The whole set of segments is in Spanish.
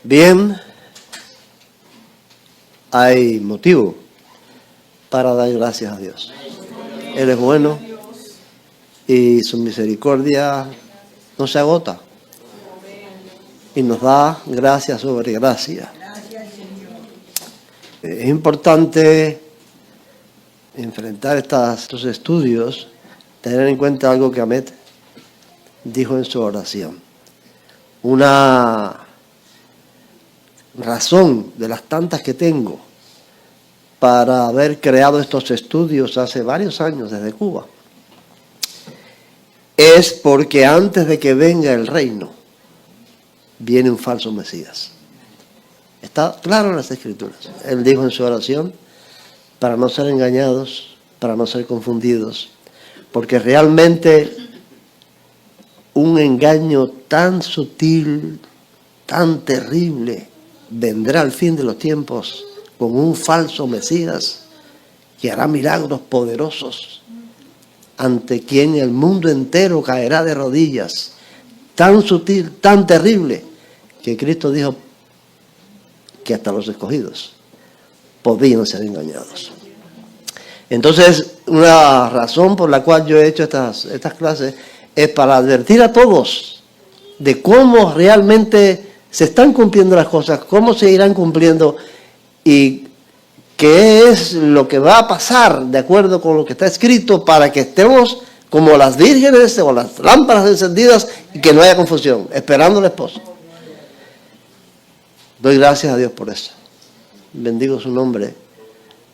Bien, hay motivo para dar gracias a Dios. Él es bueno y su misericordia no se agota y nos da gracia sobre gracia. Es importante enfrentar estos estudios, tener en cuenta algo que Ahmed dijo en su oración. Una razón de las tantas que tengo para haber creado estos estudios hace varios años desde Cuba es porque antes de que venga el reino viene un falso Mesías. Está claro en las Escrituras. Él dijo en su oración, para no ser engañados, para no ser confundidos, porque realmente un engaño tan sutil, tan terrible, vendrá al fin de los tiempos con un falso Mesías que hará milagros poderosos, ante quien el mundo entero caerá de rodillas. Tan sutil, tan terrible, que Cristo dijo que hasta los escogidos podían ser engañados. Entonces, una razón por la cual yo he hecho estas clases es para advertir a todos de cómo realmente se están cumpliendo las cosas, cómo se irán cumpliendo y qué es lo que va a pasar de acuerdo con lo que está escrito para que estemos como las vírgenes o las lámparas encendidas y que no haya confusión, esperando al esposo. Doy gracias a Dios por eso. Bendigo su nombre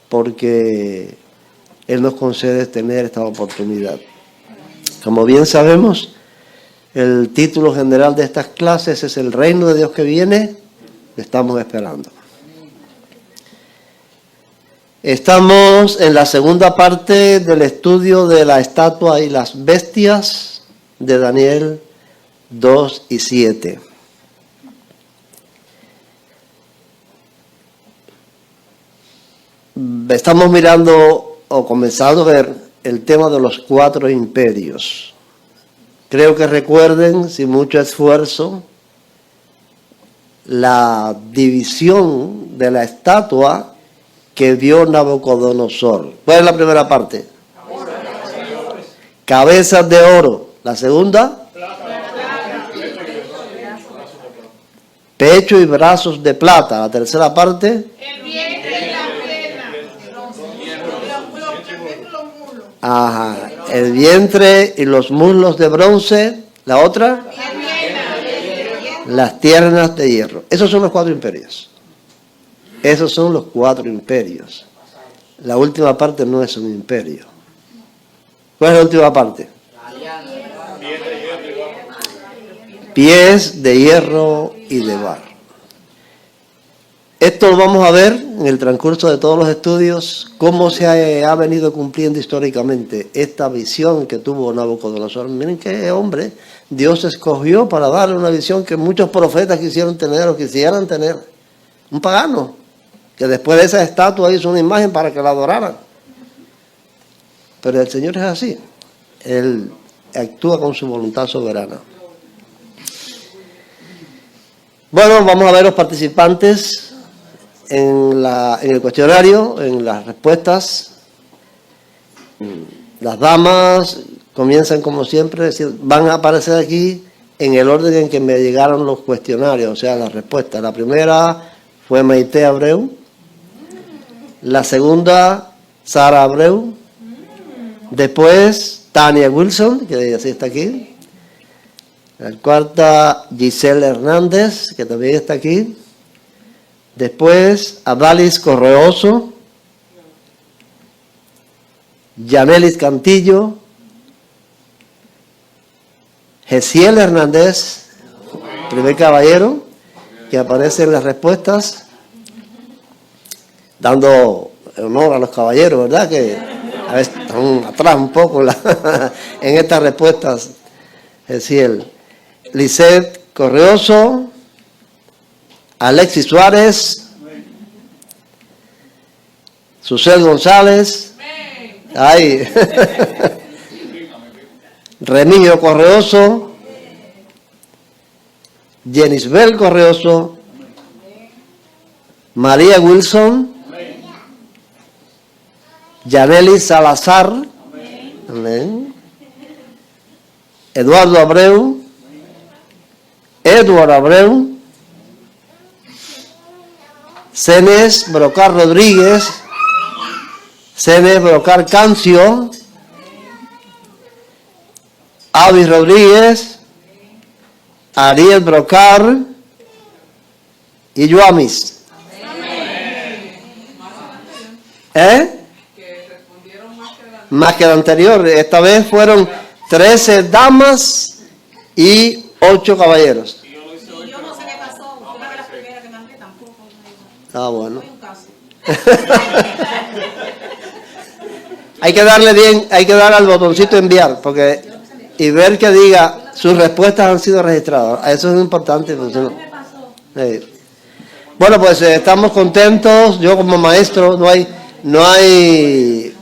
porque Él nos concede tener esta oportunidad. Como bien sabemos, el título general de estas clases es El reino de Dios que viene, que estamos esperando. Estamos en la segunda parte del estudio de la estatua y las bestias de Daniel 2 y 7. Estamos mirando o comenzando a ver el tema de los 4 imperios. Creo que recuerden, sin mucho esfuerzo, la división de la estatua que vio Nabucodonosor. ¿Cuál es la primera parte? Cabezas de oro. La segunda, pecho y brazos de plata. La tercera parte, el vientre y la pierna. Ajá. El vientre y los muslos de bronce. La otra, las piernas de hierro. Esos son los 4 imperios. Esos son los 4 imperios. La última parte no es un imperio. ¿Cuál es la última parte? Pies de hierro y de barro. Esto lo vamos a ver en el transcurso de todos los estudios, cómo se ha venido cumpliendo históricamente esta visión que tuvo Nabucodonosor. Miren qué hombre Dios escogió para darle una visión que muchos profetas quisieron tener o quisieran tener. Un pagano, que después de esa estatua hizo una imagen para que la adoraran. Pero el Señor es así. Él actúa con su voluntad soberana. Bueno, vamos a ver los participantes en el cuestionario, en las respuestas. Las damas comienzan como siempre, es decir, van a aparecer aquí en el orden en que me llegaron los cuestionarios, o sea, las respuestas. La primera fue Maite Abreu, la segunda Sara Abreu, después Tania Wilson, que así está aquí, la cuarta Giselle Hernández, que también está aquí, después Adalis Correoso, Yanelis Cantillo, Gesiel Hernández, primer caballero, que aparece en las respuestas, dando honor a los caballeros, ¿verdad? Que a veces están atrás un poco en estas respuestas. Gesiel, Lisette Correoso, Alexis Suárez, Susel González, ay, Remigio Correoso, Jenisbel Correoso, María Wilson, Yaneli Salazar, amén. Eduardo Abreu, Edward Abreu, Cenes Brocar Rodríguez, Cenes Brocar Cancio, Avis Rodríguez, Ariel Brocar y Yoamis. Más que el anterior. Esta vez fueron 13 damas y 8 caballeros. Y yo no sé qué pasó. Una de las primeras que marqué tampoco. Ah, bueno. Fue un caso. Hay que darle bien, hay que darle al botoncito enviar, porque y ver que diga sus respuestas han sido registradas. Eso es importante. Pues, ¿no? Sí. Bueno, pues estamos contentos. Yo como maestro no hay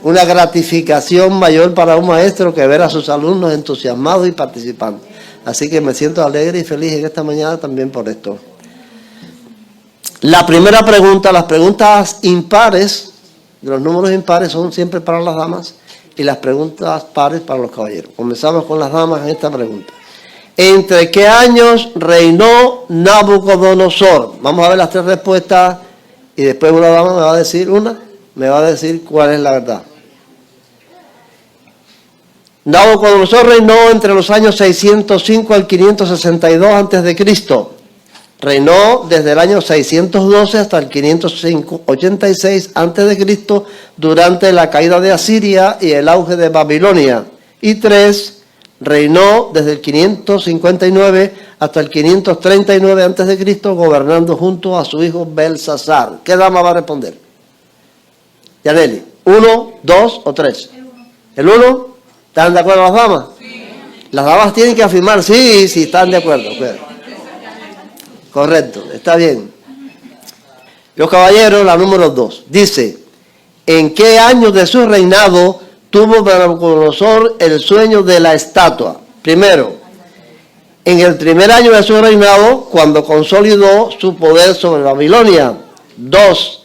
una gratificación mayor para un maestro que ver a sus alumnos entusiasmados y participando. Así que me siento alegre y feliz en esta mañana también por esto. La primera pregunta, las preguntas impares, de los números impares son siempre para las damas y las preguntas pares para los caballeros. Comenzamos con las damas en esta pregunta. ¿Entre qué años reinó Nabucodonosor? Vamos a ver las 3 respuestas y después una dama me va a decir cuál es la verdad. Nabucodonosor reinó entre los años 605 al 562 a.C. Reinó desde el año 612 hasta el 586 a.C. durante la caída de Asiria y el auge de Babilonia. Y 3. Reinó desde el 559 hasta el 539 a.C., gobernando junto a su hijo Belsasar. ¿Qué dama va a responder? Yaneli, 1, 2 o 3. ¿El 1? ¿Están de acuerdo las damas? Sí. Las damas tienen que afirmar, sí, están de acuerdo. Correcto, está bien. Los caballeros, la número 2, dice, ¿en qué año de su reinado tuvo Nabucodonosor el sueño de la estatua? Primero, en el primer año de su reinado, cuando consolidó su poder sobre Babilonia. 2,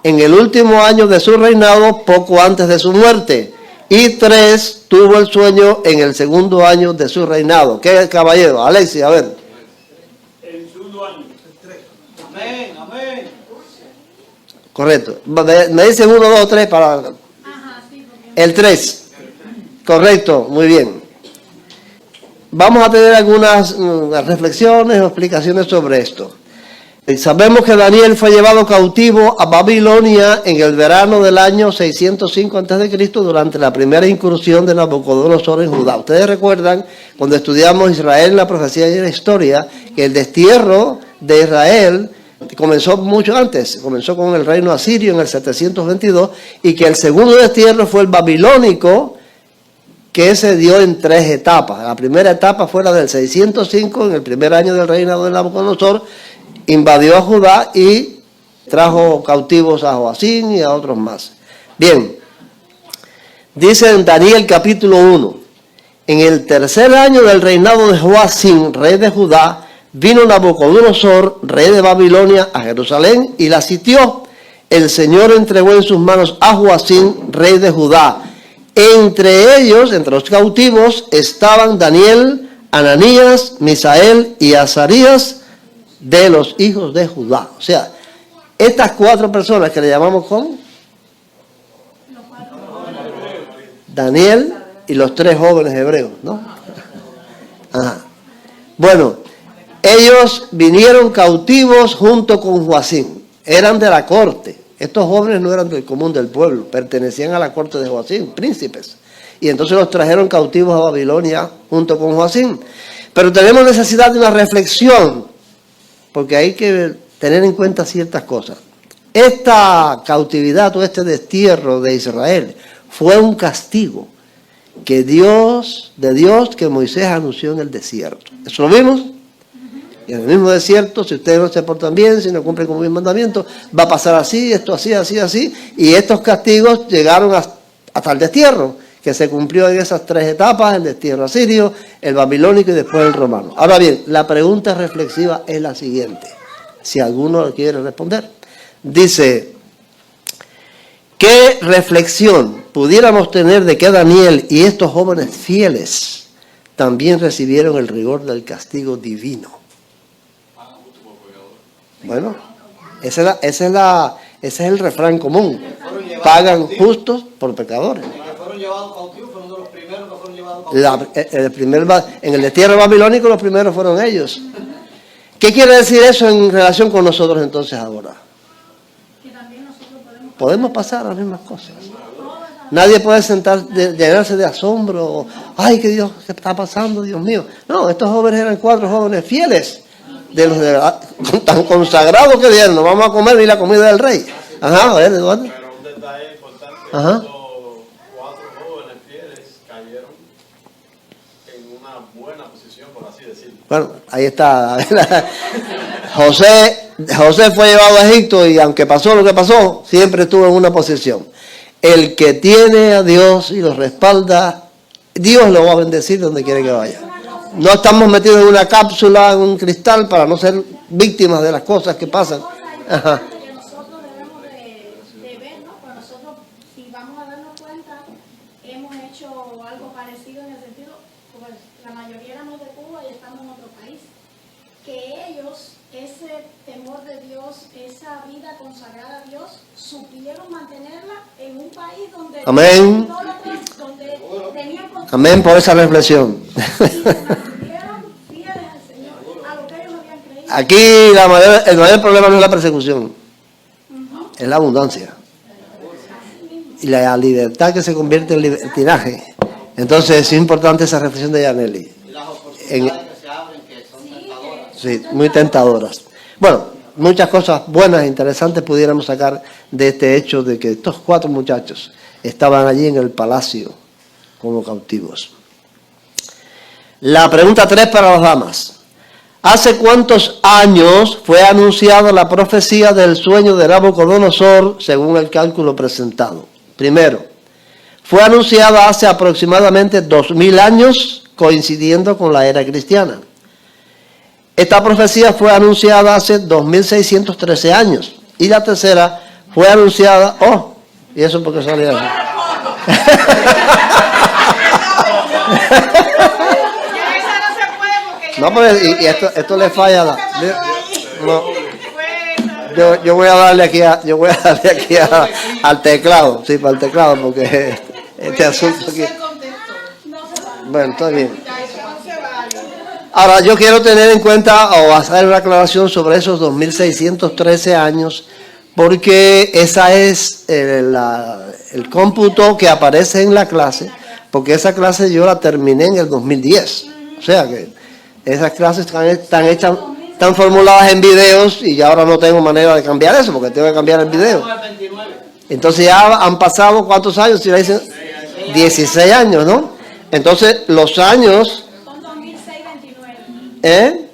en el último año de su reinado, poco antes de su muerte. Y 3, tuvo el sueño en el segundo año de su reinado. ¿Qué caballero? Alexis, a ver. El segundo año. 3. Amén, amén. Correcto. Me dicen 1, 2, 3 para... El 3. Correcto, muy bien. Vamos a tener algunas reflexiones o explicaciones sobre esto. Sabemos que Daniel fue llevado cautivo a Babilonia en el verano del año 605 a.C. durante la primera incursión de Nabucodonosor en Judá. Ustedes recuerdan cuando estudiamos Israel en la profecía y en la historia que el destierro de Israel comenzó mucho antes, comenzó con el reino asirio en el 722 y que el segundo destierro fue el babilónico, que se dio en 3 etapas. La primera etapa fue la del 605, en el primer año del reinado de Nabucodonosor, invadió a Judá y trajo cautivos a Joacín y a otros más. Bien, dice en Daniel capítulo 1, en el tercer año del reinado de Joacín, rey de Judá, vino Nabucodonosor, rey de Babilonia, a Jerusalén y la sitió. El Señor entregó en sus manos a Joacín, rey de Judá. Entre ellos, entre los cautivos, estaban Daniel, Ananías, Misael y Azarías, de los hijos de Judá. O sea, estas 4 personas que le llamamos ¿cómo? Daniel y los 3 jóvenes hebreos, ¿no? Ajá. Bueno, ellos vinieron cautivos junto con Joacín. Eran de la corte. Estos jóvenes no eran del común del pueblo, pertenecían a la corte de Joacín, príncipes. Y entonces los trajeron cautivos a Babilonia junto con Joacín. Pero tenemos necesidad de una reflexión, porque hay que tener en cuenta ciertas cosas. Esta cautividad o este destierro de Israel fue un castigo de Dios que Moisés anunció en el desierto. ¿Eso lo vimos? Y en el mismo desierto, si ustedes no se portan bien, si no cumplen con mis mandamientos, va a pasar así, esto así, así, así. Y estos castigos llegaron hasta el destierro, que se cumplió en esas 3 etapas, el destierro asirio, el babilónico y después el romano. Ahora bien, la pregunta reflexiva es la siguiente, si alguno quiere responder. Dice, ¿qué reflexión pudiéramos tener de que Daniel y estos jóvenes fieles también recibieron el rigor del castigo divino? Bueno, ese es el refrán común. Pagan justos por pecadores. Fueron llevados cautivos, fueron de los primeros que fueron llevados cautivos. En el destierro babilónico los primeros fueron ellos. ¿Qué quiere decir eso en relación con nosotros entonces ahora? Que también nosotros Podemos pasar las mismas cosas. Nadie puede llenarse de asombro. Ay, ¿qué está pasando, Dios mío? No, estos jóvenes eran 4 jóvenes fieles. Tan consagrados que dijeron, no vamos a comer ni la comida del rey. Ajá, a ver, Eduardo. Pero un detalle importante, Ajá. estos 4 jóvenes fieles cayeron en una buena posición, por así decirlo. Bueno, ahí está. José fue llevado a Egipto y aunque pasó lo que pasó, siempre estuvo en una posición. El que tiene a Dios y lo respalda, Dios lo va a bendecir donde quiere que vaya. No estamos metidos en una cápsula, en un cristal, para no ser víctimas de las cosas que pasan. Ajá. que nosotros debemos de ver, ¿no? Pues nosotros, si vamos a darnos cuenta, hemos hecho algo parecido en el sentido, pues la mayoría éramos de Cuba y estamos en otro país. Que ellos, ese temor de Dios, esa vida consagrada a Dios, supieron mantenerla en un país donde Amén. donde tenían Amén por esa reflexión. y se mantuvieron fieles al Señor, a lo que ellos habían creído. Aquí el mayor problema no es la persecución, es la abundancia. Y la libertad que se convierte en libertinaje. Entonces es importante esa reflexión de Yaneli. Y las oportunidades que se abren, que son tentadoras. Sí, muy tentadoras. Bueno, muchas cosas buenas e interesantes pudiéramos sacar de este hecho de que estos 4 muchachos estaban allí en el palacio como cautivos. La pregunta 3 para las damas. ¿Hace cuántos años fue anunciada la profecía del sueño de Nabucodonosor según el cálculo presentado? Primero, fue anunciada hace aproximadamente 2000 años, coincidiendo con la era cristiana. Esta profecía fue anunciada hace 2613 años. Y la tercera fue anunciada... Oh, ¿y eso por qué salió así? Ya esa no se puede porque... No, pues, y esto le falla a no, Fue esa. yo voy a darle aquí al teclado, sí, para el teclado, porque este asunto aquí. Bueno, está bien. Ahora, yo quiero tener en cuenta o hacer una aclaración sobre esos 2613 años, porque esa es el cómputo que aparece en la clase, porque esa clase yo la terminé en el 2010. O sea que esas clases están hechas, están formuladas en videos y ya ahora no tengo manera de cambiar eso, porque tengo que cambiar el video. Entonces ya han pasado, ¿cuántos años? Si le dicen 16 años, ¿no? Entonces los años... Son 2006-29.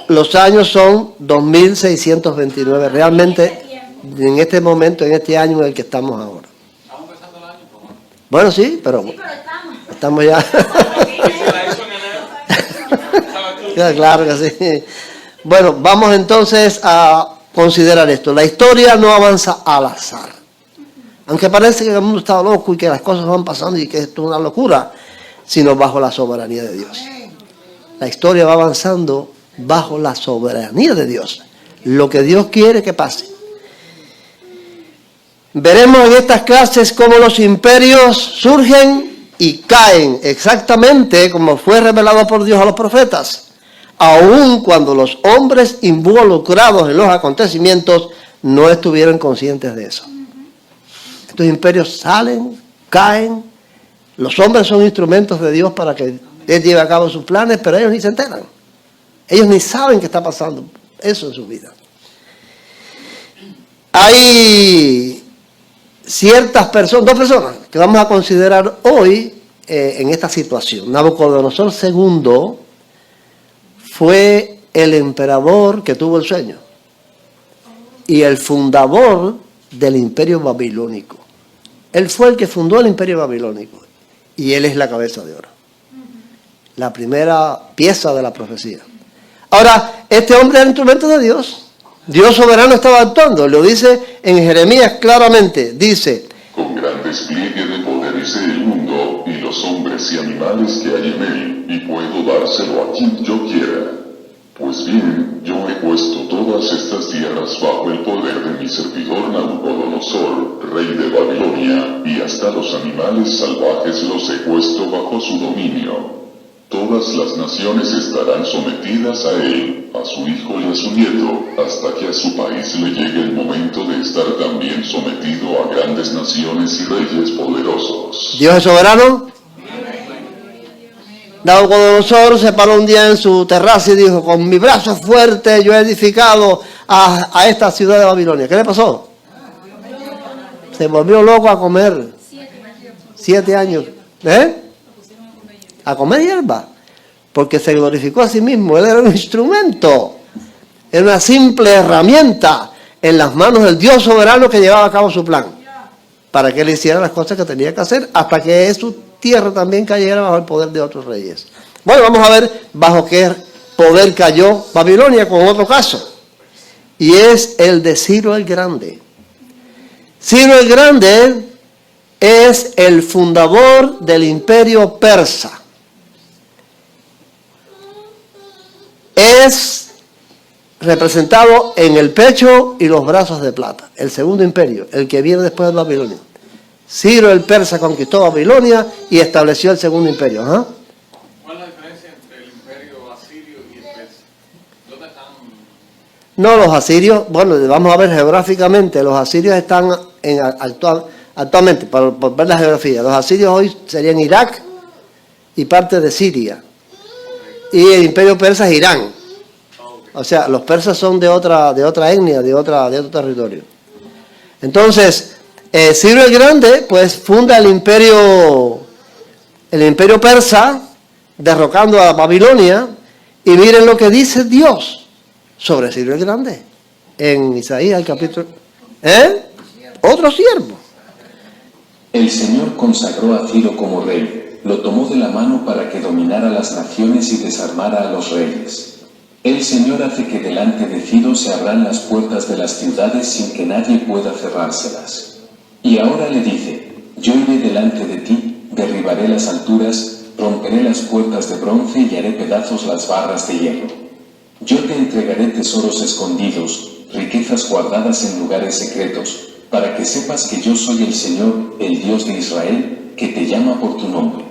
Los años son 2629. Realmente, en este momento, en este año en el que estamos ahora. ¿Estamos empezando el año? Bueno, sí, pero estamos ya. Claro que sí. Bueno, vamos entonces a considerar esto. La historia no avanza al azar. Aunque parece que el mundo está loco y que las cosas van pasando y que esto es una locura, sino bajo la soberanía de Dios. La historia va avanzando bajo la soberanía de Dios. Lo que Dios quiere que pase. Veremos en estas clases cómo los imperios surgen y caen exactamente como fue revelado por Dios a los profetas, aun cuando los hombres involucrados en los acontecimientos no estuvieron conscientes de eso. Estos imperios salen, caen, los hombres son instrumentos de Dios para que Él lleve a cabo sus planes, pero ellos ni se enteran. Ellos ni saben qué está pasando eso en su vida. Hay ciertas personas, 2 personas que vamos a considerar hoy en esta situación. Nabucodonosor II fue el emperador que tuvo el sueño y el fundador del imperio babilónico. Él fue el que fundó el imperio babilónico y él es la cabeza de oro. La primera pieza de la profecía. Ahora, este hombre era instrumento de Dios. Dios soberano estaba actuando, lo dice en Jeremías claramente, dice, con gran despliegue de poder hice el mundo, y los hombres y animales que hay en él, y puedo dárselo a quien yo quiera. Pues bien, yo he puesto todas estas tierras bajo el poder de mi servidor Nabucodonosor, rey de Babilonia, y hasta los animales salvajes los he puesto bajo su dominio. Todas las naciones estarán sometidas a él, a su hijo y a su nieto, hasta que a su país le llegue el momento de estar también sometido a grandes naciones y reyes poderosos. ¿Dios es soberano? Nabucodonosor se paró un día en su terraza y dijo, con mi brazo fuerte yo he edificado a esta ciudad de Babilonia. ¿Qué le pasó? Se volvió loco a comer. 7 años. A comer hierba. Porque se glorificó a sí mismo. Él era un instrumento. Era una simple herramienta en las manos del Dios soberano que llevaba a cabo su plan. Para que él hiciera las cosas que tenía que hacer hasta que su tierra también cayera bajo el poder de otros reyes. Bueno, vamos a ver bajo qué poder cayó Babilonia con otro caso. Y es el de Ciro el Grande. Ciro el Grande es el fundador del imperio persa. Es representado en el pecho y los brazos de plata. El segundo imperio, el que viene después de Babilonia. Ciro el persa conquistó Babilonia y estableció el segundo imperio. ¿Cuál es la diferencia entre el imperio asirio y el persa? ¿Dónde están? No, los asirios, bueno, vamos a ver geográficamente, los asirios están actualmente, por ver la geografía, los asirios hoy serían Irak y parte de Siria. Y el imperio persa es Irán. O sea, los persas son de otra etnia, de otro territorio. Entonces, Ciro el Grande, pues, funda el imperio persa, derrocando a Babilonia, y miren lo que dice Dios sobre Ciro el Grande, en Isaías, el capítulo... Otro siervo. El Señor consagró a Ciro como rey, lo tomó de la mano para que dominara las naciones y desarmara a los reyes. El Señor hace que delante de Ciro se abran las puertas de las ciudades sin que nadie pueda cerrárselas. Y ahora le dice, yo iré delante de ti, derribaré las alturas, romperé las puertas de bronce y haré pedazos las barras de hierro. Yo te entregaré tesoros escondidos, riquezas guardadas en lugares secretos, para que sepas que yo soy el Señor, el Dios de Israel, que te llama por tu nombre.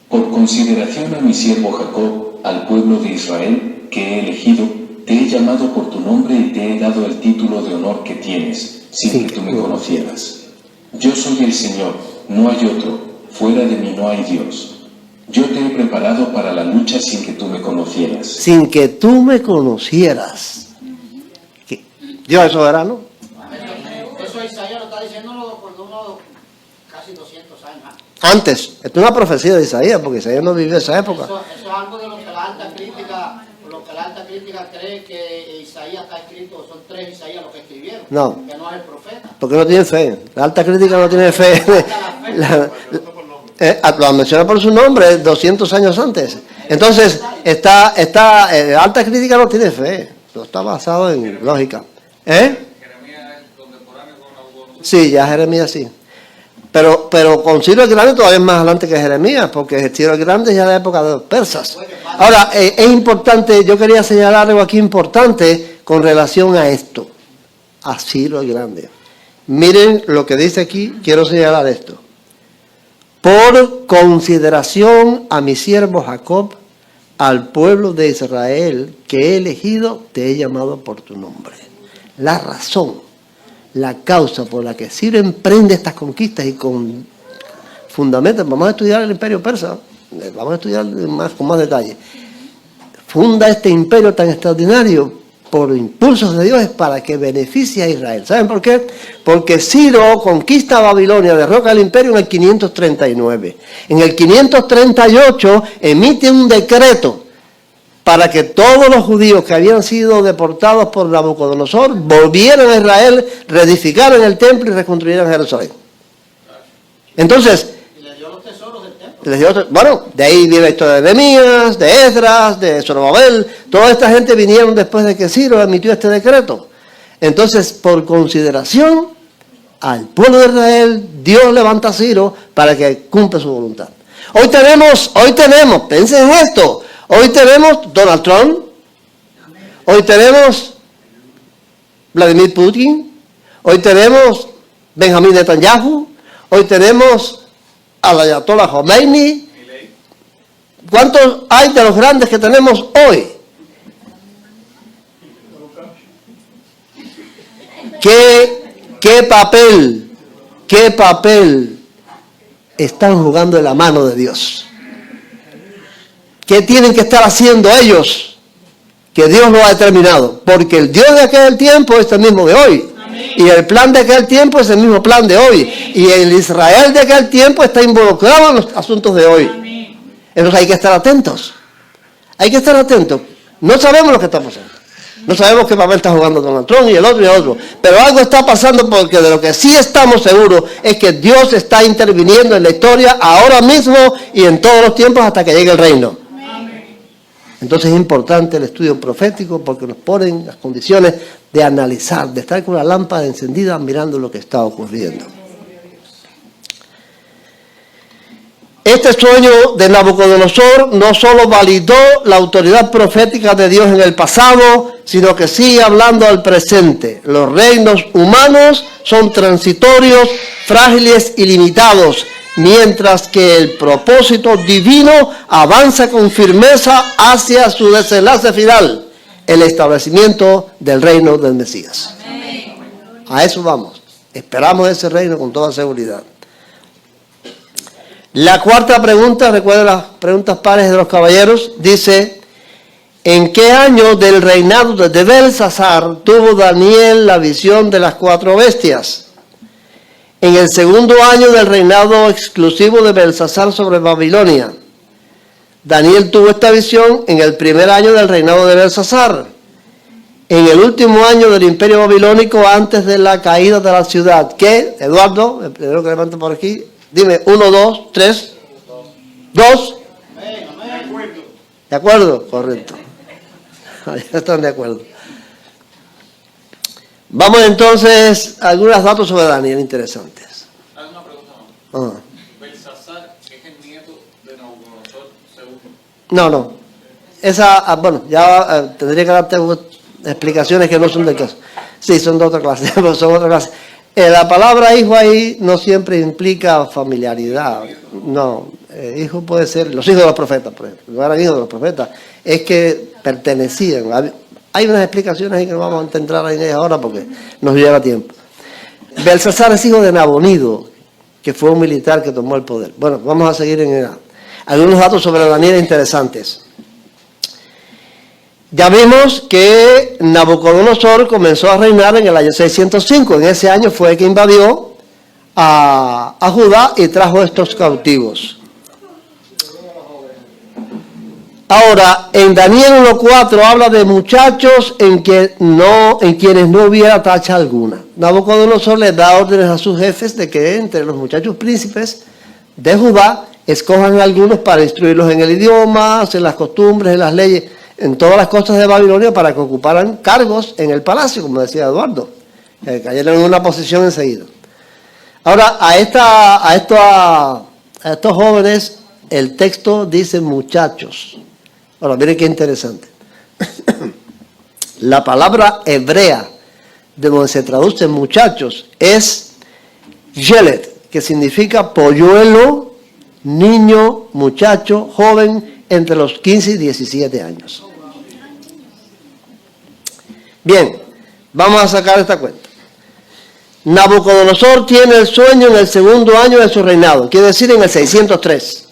Por consideración a mi siervo Jacob, al pueblo de Israel, que he elegido, te he llamado por tu nombre y te he dado el título de honor que tienes, sin que tú me conocieras. Yo soy el Señor, no hay otro, fuera de mí no hay Dios. Yo te he preparado para la lucha sin que tú me conocieras. Sin que tú me conocieras. ¿Qué? ¿Dios es soberano? Eso Isaías lo está diciendo por unos casi 200 años. Antes, esto es una profecía de Isaías, porque Isaías no vivió esa época. Eso es algo de lo que la alta crítica cree que Isaías está escrito, son 3 Isaías los que escribieron, No. que no es el profeta. Porque no tienen fe. La alta crítica no tiene fe. Lo menciona por su nombre 200 años antes. Entonces, la alta crítica no tiene fe. No está basado en lógica. ¿Jeremías es contemporáneo con Nabucodonosor? Sí, ya Jeremías sí. Pero con Ciro el Grande todavía es más adelante que Jeremías, porque Ciro el Grande es ya de la época de los persas. Ahora, es importante, yo quería señalar algo aquí importante con relación a esto, a Ciro el Grande. Miren lo que dice aquí, quiero señalar esto. Por consideración a mi siervo Jacob, al pueblo de Israel que he elegido, te he llamado por tu nombre. La razón, la causa por la que Ciro emprende estas conquistas y con fundamentos, vamos a estudiar el imperio persa, vamos a estudiar con más detalle. Funda este imperio tan extraordinario por impulsos de Dios, es para que beneficie a Israel. ¿Saben por qué? Porque Ciro conquista a Babilonia, derroca el imperio en el 539. En el 538 emite un decreto para que todos los judíos que habían sido deportados por Nabucodonosor volvieran a Israel, reedificaran el templo y reconstruyeran Jerusalén. Entonces, Y le dio los tesoros del templo. bueno, de ahí viene la historia de Nehemías, de Esdras, de Zorobabel. Toda esta gente vinieron después de que Ciro emitió este decreto. Entonces, por consideración al pueblo de Israel, Dios levanta a Ciro para que cumpla su voluntad. Hoy tenemos, piensen en esto, hoy tenemos Donald Trump, hoy tenemos Vladimir Putin, hoy tenemos Benjamín Netanyahu, hoy tenemos al Ayatollah Khomeini. ¿Cuántos hay de los grandes que tenemos hoy? ¿Qué papel están jugando en la mano de Dios? ¿Qué tienen que estar haciendo ellos? Que Dios lo ha determinado. Porque el Dios de aquel tiempo es el mismo de hoy. Amén. Y el plan de aquel tiempo es el mismo plan de hoy. Amén. Y el Israel de aquel tiempo está involucrado en los asuntos de hoy. Amén. Entonces hay que estar atentos. Hay que estar atentos. No sabemos lo que está pasando. No sabemos qué papel está jugando Donald Trump y el otro. Pero algo está pasando, porque de lo que sí estamos seguros es que Dios está interviniendo en la historia ahora mismo y en todos los tiempos hasta que llegue el reino. Amén. Entonces es importante el estudio profético, porque nos pone en las condiciones de analizar, de estar con la lámpara encendida mirando lo que está ocurriendo. Este sueño de Nabucodonosor no solo validó la autoridad profética de Dios en el pasado, sino que sigue hablando al presente. Los reinos humanos son transitorios, frágiles y limitados, mientras que el propósito divino avanza con firmeza hacia su desenlace final, el establecimiento del reino del Mesías. Amén. A eso vamos. Esperamos ese reino con toda seguridad. La cuarta pregunta, recuerden las preguntas pares de los caballeros, dice: ¿en qué año del reinado de Belsasar tuvo Daniel la visión de las 4 bestias? En el segundo año del reinado exclusivo de Belsasar sobre Babilonia. Daniel tuvo esta visión en el primer año del reinado de Belsasar, en el último año del imperio babilónico, antes de la caída de la ciudad. ¿Qué, Eduardo? El primero que levanta por aquí. Dime, 1, 2, 3. 2. ¿De acuerdo? Correcto. Ya están de acuerdo. Vamos entonces a algunos datos sobre Daniel interesantes. Hay una pregunta más. Ah. ¿Belsasar es el nieto de Nabucodonosor II? No. Esa, bueno, ya tendría que darte explicaciones que no son del caso. Sí, son de otra clase, son otra clase. La palabra hijo ahí no siempre implica familiaridad. No, hijo puede ser, los hijos de los profetas, por ejemplo, no eran hijos de los profetas, es que pertenecían. Hay unas explicaciones ahí que no vamos a entrar en ellas ahora porque nos lleva tiempo. Belsasar es hijo de Nabonido, que fue un militar que tomó el poder. Bueno, vamos a seguir en algunos datos sobre Daniel interesantes. Ya vimos que Nabucodonosor comenzó a reinar en el año 605. En ese año fue que invadió a Judá y trajo estos cautivos. Ahora, en Daniel 1:4 habla de muchachos en quienes no hubiera tacha alguna. Nabucodonosor les da órdenes a sus jefes de que entre los muchachos príncipes de Judá escojan algunos para instruirlos en el idioma, en las costumbres, en las leyes, en todas las cosas de Babilonia, para que ocuparan cargos en el palacio, como decía Eduardo, que cayeron en una posición enseguida. Ahora, a estos jóvenes, el texto dice muchachos. Ahora, miren qué interesante. La palabra hebrea de donde se traduce muchachos es yelet, que significa polluelo, niño, muchacho, joven, entre los 15 y 17 años. Bien, vamos a sacar esta cuenta. Nabucodonosor tiene el sueño en el segundo año de su reinado, quiere decir en el 603.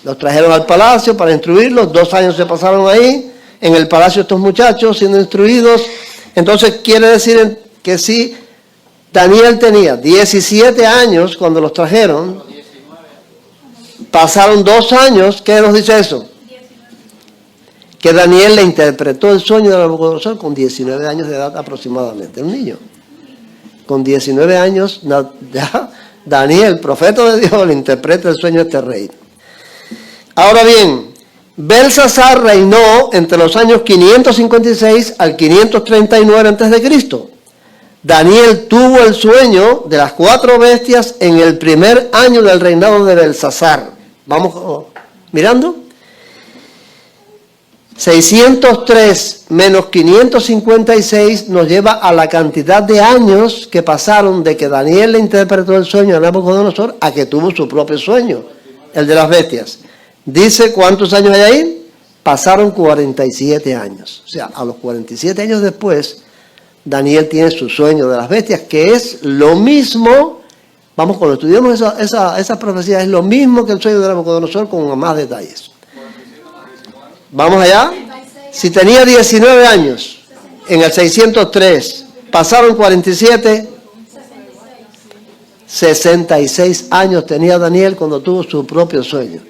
Los trajeron al palacio para instruirlos, 2 años se pasaron ahí, en el palacio estos muchachos siendo instruidos. Entonces quiere decir que si Daniel tenía 17 años cuando los trajeron, pasaron 2 años, ¿qué nos dice eso? Que Daniel le interpretó el sueño de Nabucodonosor con 19 años de edad aproximadamente, un niño. Con 19 años, ya Daniel, profeta de Dios, le interpreta el sueño de este rey. Ahora bien, Belsasar reinó entre los años 556 al 539 a.C. Daniel tuvo el sueño de las 4 bestias en el primer año del reinado de Belsasar. Vamos mirando. 603 menos 556 nos lleva a la cantidad de años que pasaron de que Daniel le interpretó el sueño a Nabucodonosor a que tuvo su propio sueño, el de las bestias. Dice, ¿cuántos años hay ahí? Pasaron 47 años. O sea, a los 47 años después, Daniel tiene su sueño de las bestias, que es lo mismo, vamos, cuando estudiamos esa profecía, es lo mismo que el sueño de Nabucodonosor con más detalles. Vamos allá. Si tenía 19 años en el 603, pasaron 47, 66 años tenía Daniel cuando tuvo su propio sueño.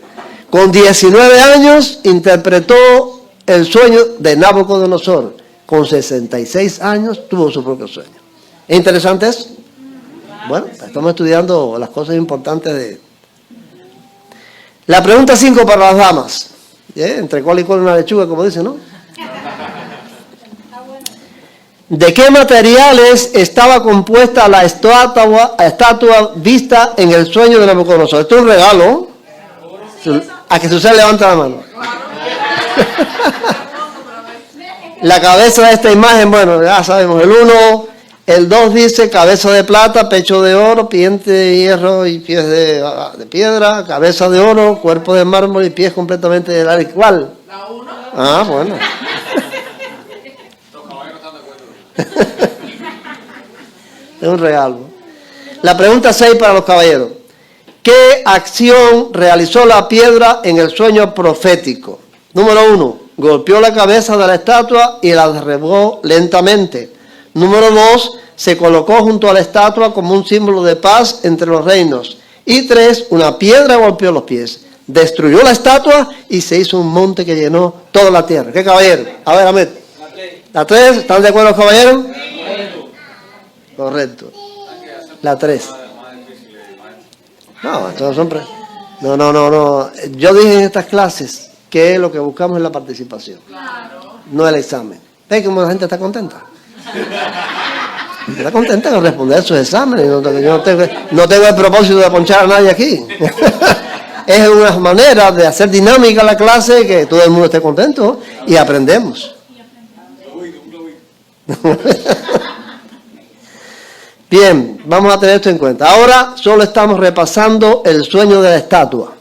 Con 19 años interpretó el sueño de Nabucodonosor. Con 66 años tuvo su propio sueño. ¿Es interesante eso? Bueno, estamos estudiando las cosas importantes de... La pregunta 5 para las damas. Entre cuál y cuál una lechuga, como dicen, ¿no? ¿De qué materiales estaba compuesta la estatua vista en el sueño de Nabucodonosor? Esto es un regalo. A que usted levanta la mano. La cabeza de esta imagen, bueno, ya sabemos, el 1, el 2 dice cabeza de plata, pecho de oro, diente de hierro y pies de piedra, cabeza de oro, cuerpo de mármol y pies completamente de ladrillo. ¿Cuál? La 1. Ah, bueno. Es un regalo. La pregunta 6 para los caballeros. ¿Qué acción realizó la piedra en el sueño profético? Número 1. Golpeó la cabeza de la estatua y la derribó lentamente. Número 2. Se colocó junto a la estatua como un símbolo de paz entre los reinos. Y 3. Una piedra golpeó los pies. Destruyó la estatua y se hizo un monte que llenó toda la tierra. ¿Qué caballero? A ver, Ahmed. La 3. ¿Están de acuerdo los caballeros? Correcto. La 3. No, esto siempre. No. Yo dije en estas clases que lo que buscamos es la participación, no el examen. ¿Ves cómo la gente está contenta? Está contenta con responder sus exámenes. Yo no tengo el propósito de ponchar a nadie aquí. Es una manera de hacer dinámica la clase, que todo el mundo esté contento y aprendemos. Bien, vamos a tener esto en cuenta. Ahora solo estamos repasando el sueño de la estatua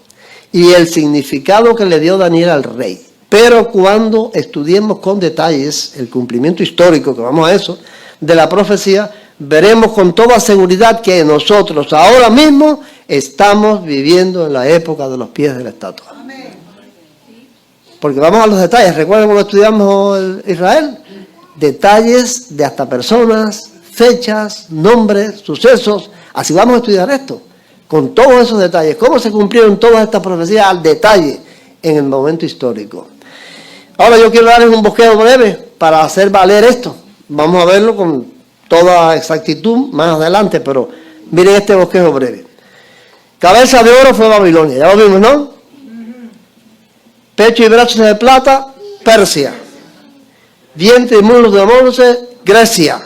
y el significado que le dio Daniel al rey. Pero cuando estudiemos con detalles el cumplimiento histórico, que vamos a eso, de la profecía, veremos con toda seguridad que nosotros ahora mismo estamos viviendo en la época de los pies de la estatua. Porque vamos a los detalles. ¿Recuerdan cuando estudiamos Israel? Detalles de hasta personas, fechas, nombres, sucesos. Así vamos a estudiar esto, con todos esos detalles. Cómo se cumplieron todas estas profecías al detalle en el momento histórico. Ahora yo quiero darles un bosquejo breve para hacer valer esto. Vamos a verlo con toda exactitud más adelante, pero miren este bosquejo breve. Cabeza de oro fue Babilonia, ya lo vimos, ¿no? Pecho y brazos de plata, Persia. Vientre y muslos de bronce, Grecia.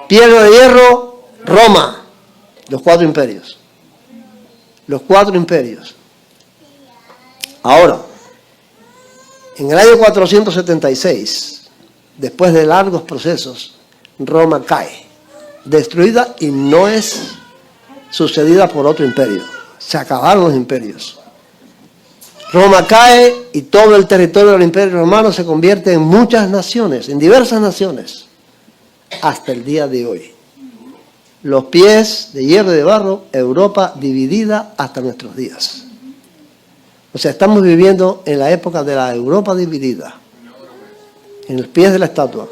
Piedra de hierro, Roma. Los 4 imperios. Los 4 imperios. Ahora, en el año 476, después de largos procesos, Roma cae, destruida, y no es sucedida por otro imperio. Se acabaron los imperios. Roma cae y todo el territorio del imperio romano se convierte en muchas naciones, en diversas naciones, hasta el día de hoy. Los pies de hierro y de barro, Europa dividida hasta nuestros días. O sea, estamos viviendo en la época de la Europa dividida, en los pies de la estatua.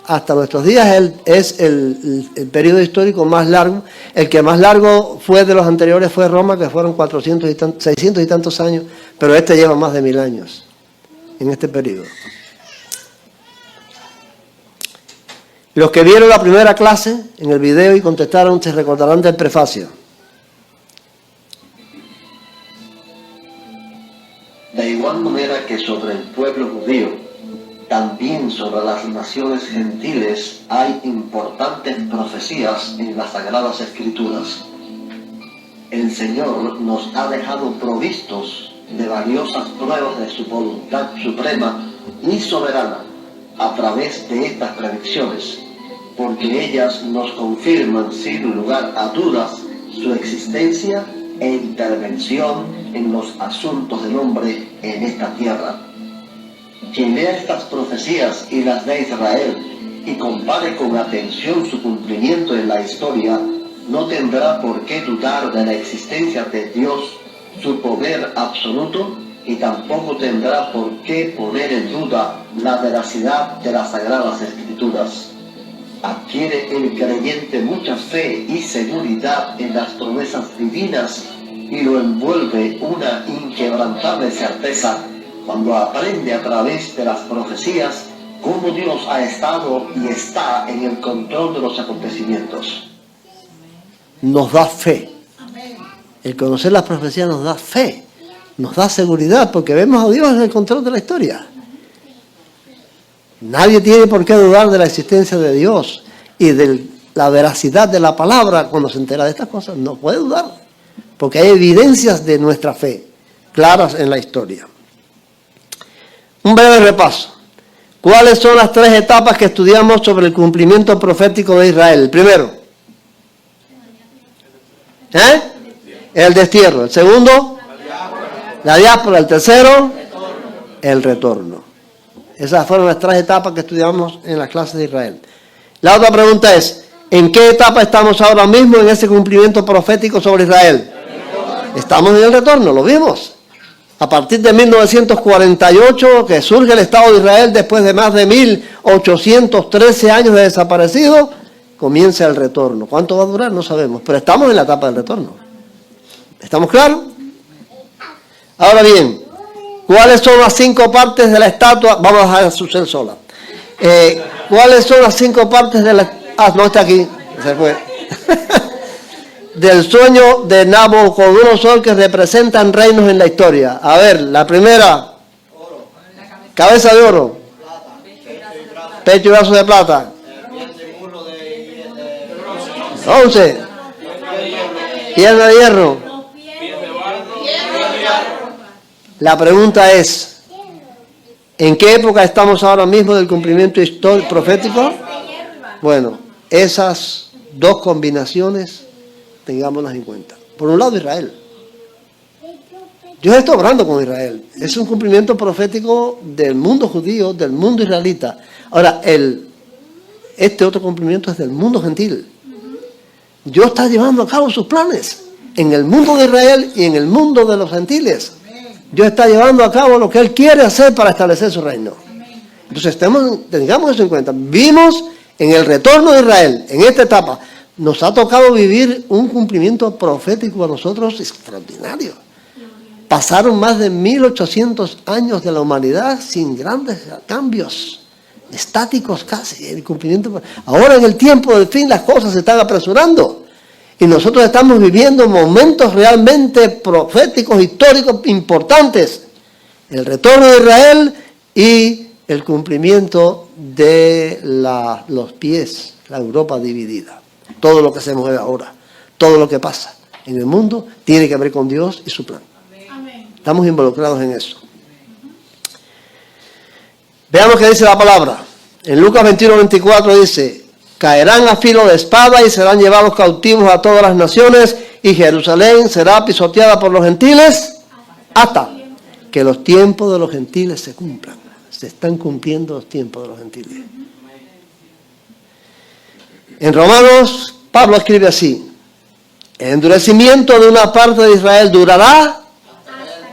Hasta nuestros días es el periodo histórico más largo. El que más largo fue de los anteriores fue Roma, que fueron 600 y tantos años, pero este lleva más de 1000 años en este periodo. Los que vieron la primera clase en el video y contestaron se recordarán del prefacio. De igual manera que sobre el pueblo judío También sobre las naciones gentiles hay importantes profecías en las Sagradas Escrituras. El Señor nos ha dejado provistos de valiosas pruebas de su voluntad suprema y soberana a través de estas predicciones, porque ellas nos confirman sin lugar a dudas su existencia e intervención en los asuntos del hombre en esta tierra. Quien lea estas profecías y las de Israel y compare con atención su cumplimiento en la historia, no tendrá por qué dudar de la existencia de Dios, su poder absoluto, y tampoco tendrá por qué poner en duda la veracidad de las Sagradas Escrituras. Adquiere el creyente mucha fe y seguridad en las promesas divinas y lo envuelve una inquebrantable certeza cuando aprende a través de las profecías cómo Dios ha estado y está en el control de los acontecimientos. Nos da fe. El conocer las profecías nos da fe, nos da seguridad, porque vemos a Dios en el control de la historia. Nadie tiene por qué dudar de la existencia de Dios y de la veracidad de la palabra cuando se entera de estas cosas. No puede dudar, porque hay evidencias de nuestra fe claras en la historia. Un breve repaso. ¿Cuáles son las 3 etapas que estudiamos sobre el cumplimiento profético de Israel? El primero, el destierro. El segundo, la diáspora. El tercero, el retorno. Esas fueron las 3 etapas que estudiamos en las clases de Israel. La otra pregunta es, ¿en qué etapa estamos ahora mismo en ese cumplimiento profético sobre Israel? Estamos en el retorno, lo vimos. A partir de 1948, que surge el Estado de Israel después de más de 1813 años de desaparecido, comienza el retorno. ¿Cuánto va a durar? No sabemos, pero estamos en la etapa del retorno. ¿Estamos claros? Ahora bien, ¿cuáles son las 5 partes de la estatua? Vamos a dejar a Susel sola. ¿Cuáles son las 5 partes de la... Ah, no está aquí, se fue. Del sueño de Nabucodonosor que representan reinos en la historia. A ver, la primera, cabeza de oro, pecho y brazo de plata. 11, pierna de hierro. La pregunta es, ¿en qué época estamos ahora mismo del cumplimiento profético? Bueno, esas 2 combinaciones tengámoslas en cuenta. Por un lado, Israel. Dios está obrando con Israel. Es un cumplimiento profético del mundo judío, del mundo israelita. Ahora, este otro cumplimiento es del mundo gentil. Dios está llevando a cabo sus planes en el mundo de Israel y en el mundo de los gentiles. Dios está llevando a cabo lo que Él quiere hacer para establecer su reino. Entonces, tengamos eso en cuenta. Vimos en el retorno de Israel, en esta etapa, nos ha tocado vivir un cumplimiento profético a nosotros extraordinario. Pasaron más de 1800 años de la humanidad sin grandes cambios, estáticos casi, el cumplimiento. Ahora en el tiempo del fin las cosas se están apresurando y nosotros estamos viviendo momentos realmente proféticos, históricos, importantes. El retorno de Israel y el cumplimiento de los pies, la Europa dividida. Todo lo que se mueve ahora, todo lo que pasa en el mundo tiene que ver con Dios y su plan. Amén. Estamos involucrados en eso. Veamos qué dice la palabra. En Lucas 21:24 dice, caerán a filo de espada y serán llevados cautivos a todas las naciones y Jerusalén será pisoteada por los gentiles hasta que los tiempos de los gentiles se cumplan. Se están cumpliendo los tiempos de los gentiles. En Romanos, Pablo escribe así, el endurecimiento de una parte de Israel durará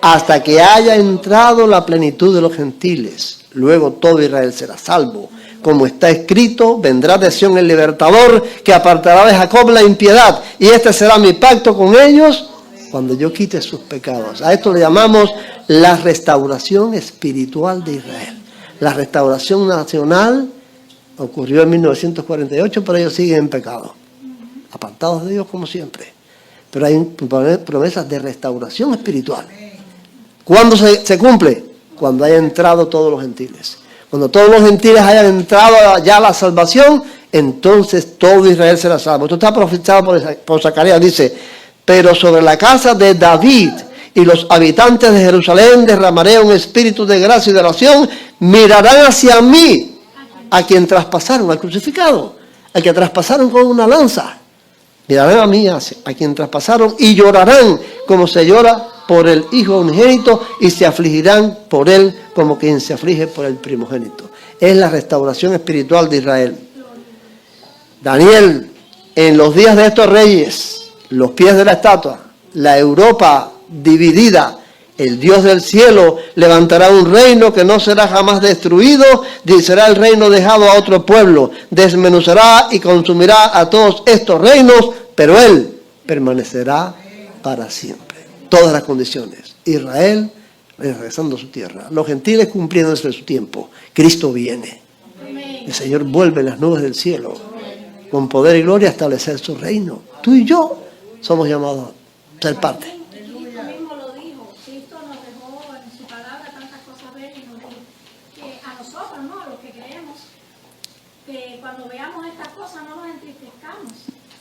hasta que haya entrado la plenitud de los gentiles. Luego todo Israel será salvo. Como está escrito, vendrá de Sión el libertador que apartará de Jacob la impiedad. Y este será mi pacto con ellos cuando yo quite sus pecados. A esto le llamamos la restauración espiritual de Israel. La restauración nacional ocurrió en 1948, pero ellos siguen en pecado, apartados de Dios como siempre. Pero hay promesas de restauración espiritual. ¿Cuándo se cumple? Cuando haya entrado todos los gentiles. Cuando todos los gentiles hayan entrado ya a la salvación, entonces todo Israel será salvo. Esto está profetizado por Zacarías, dice, pero sobre la casa de David y los habitantes de Jerusalén derramaré un espíritu de gracia y de oración, mirarán hacia mí, a quien traspasaron, al crucificado, al que traspasaron con una lanza. Mirarán a mí, a quien traspasaron, y llorarán como se llora por el hijo unigénito, y se afligirán por él como quien se aflige por el primogénito. Es la restauración espiritual de Israel. Daniel, en los días de estos reyes, los pies de la estatua, la Europa dividida, el Dios del cielo levantará un reino que no será jamás destruido, ni será el reino dejado a otro pueblo. Desmenuzará y consumirá a todos estos reinos, pero él permanecerá para siempre. Todas las condiciones. Israel regresando a su tierra. Los gentiles cumpliéndose su tiempo. Cristo viene. El Señor vuelve en las nubes del cielo con poder y gloria a establecer su reino. Tú y yo somos llamados a ser parte. Cristo mismo lo dijo. Cristo nos dejó en su palabra tantas cosas bellas y nos dijo que a nosotros, ¿no? A los que creemos, que cuando veamos estas cosas no nos entristezcamos,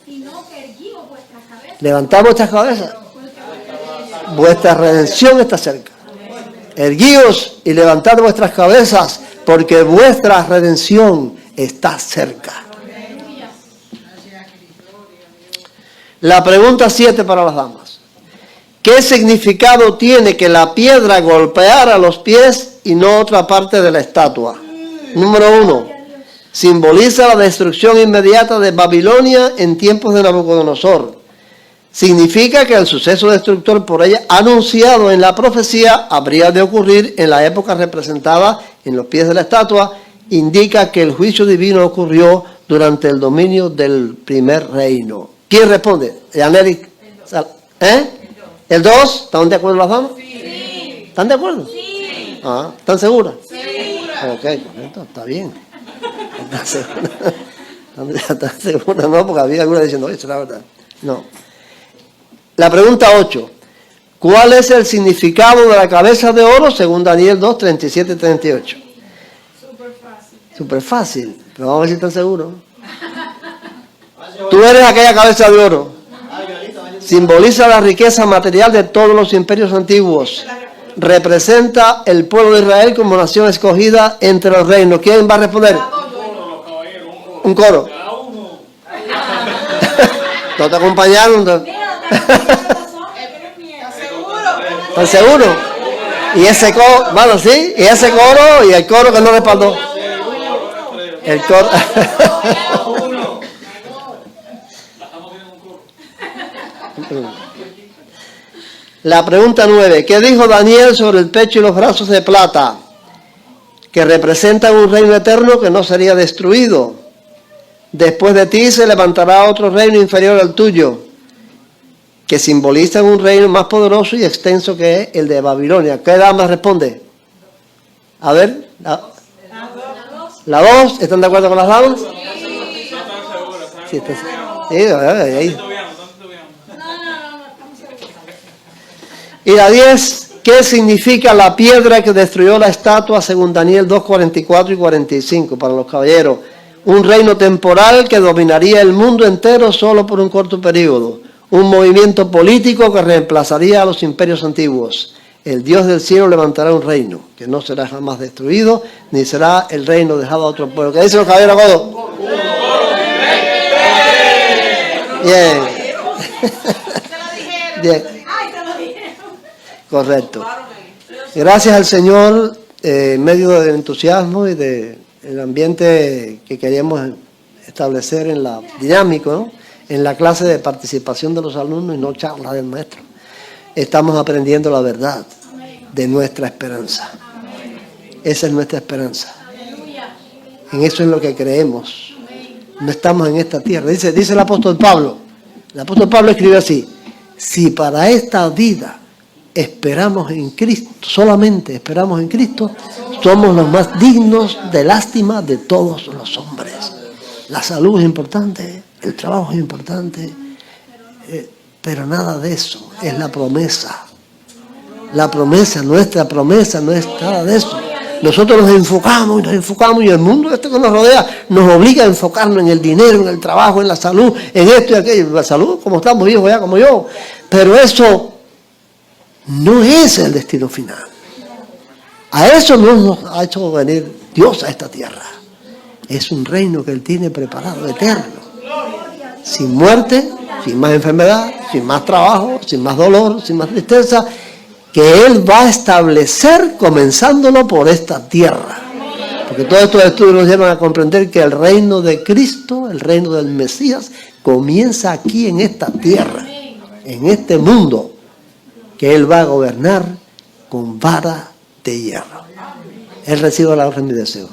sino que erguimos vuestras cabezas. Levantamos vuestras cabezas. Vuestra redención está cerca. Erguíos y levantad vuestras cabezas, porque vuestra redención está cerca. La pregunta 7 para las damas. ¿Qué significado tiene que la piedra golpeara los pies y no otra parte de la estatua? Número 1. Simboliza la destrucción inmediata de Babilonia en tiempos de Nabucodonosor. Significa que el suceso destructor por ella anunciado en la profecía habría de ocurrir en la época representada en los pies de la estatua. Indica que el juicio divino ocurrió durante el dominio del primer reino. ¿Quién responde? Yaneric. ¿El 2? ¿Están de acuerdo las damas? Sí. ¿Están de acuerdo? Sí. ¿Están seguras? Sí. Ok, correcto, está bien. ¿Están seguras? ¿Están seguras? No, porque había alguna diciendo, oye, eso es la verdad. No. La pregunta 8. ¿Cuál es el significado de la cabeza de oro según Daniel 2, 37 y 38? Súper fácil. Pero vamos a ver si están seguros. Tú eres aquella cabeza de oro. Simboliza la riqueza material de todos los imperios antiguos. Representa el pueblo de Israel como nación escogida entre los reinos. ¿Quién va a responder? Un coro. ¿No te acompañaron? ¿Están seguros? Y ese coro, bueno, sí, y ese coro y el coro que no respaldó. El coro. La pregunta 9. ¿Qué dijo Daniel sobre el pecho y los brazos de plata? Que representan un reino eterno que no sería destruido. Después de ti se levantará otro reino inferior al tuyo, que simbolizan un reino más poderoso y extenso que el de Babilonia. ¿Qué dama responde? A ver, la 2. ¿Están de acuerdo con las damas? Sí, ahí. Y la 10. ¿Qué significa la piedra que destruyó la estatua según Daniel 2, 44 y 45 para los caballeros? Un reino temporal que dominaría el mundo entero solo por un corto periodo. Un movimiento político que reemplazaría a los imperios antiguos. El Dios del cielo levantará un reino que no será jamás destruido, ni será el reino dejado a otro pueblo. ¿Qué dicen los caballeros todos? Bien. Bien. Correcto. Gracias al Señor, en medio del entusiasmo y del ambiente que queríamos establecer en la dinámico, ¿no? En la clase de participación de los alumnos y no charla del maestro. Estamos aprendiendo la verdad de nuestra esperanza. Esa es nuestra esperanza. En eso es lo que creemos. No estamos en esta tierra. Dice el apóstol Pablo. El apóstol Pablo escribe así: si para esta vida esperamos en Cristo, solamente esperamos en Cristo, somos los más dignos de lástima de todos los hombres. La salud es importante, el trabajo es importante, pero nada de eso es la promesa. La promesa, nuestra promesa no es nada de eso. nosotros nos enfocamos y el mundo este que nos rodea nos obliga a enfocarnos en el dinero, en el trabajo, en la salud, en esto y aquello. La salud, como estamos viejos ya como yo. Pero eso no es el destino final. A eso no nos ha hecho venir Dios a esta tierra. Es un reino que Él tiene preparado, eterno. Sin muerte, sin más enfermedad, sin más trabajo, sin más dolor, sin más tristeza, que Él va a establecer comenzándolo por esta tierra. Porque todos estos estudios nos llevan a comprender que el reino de Cristo, el reino del Mesías, comienza aquí en esta tierra, en este mundo, que Él va a gobernar con vara de hierro. Él recibe la orden de mi deseo.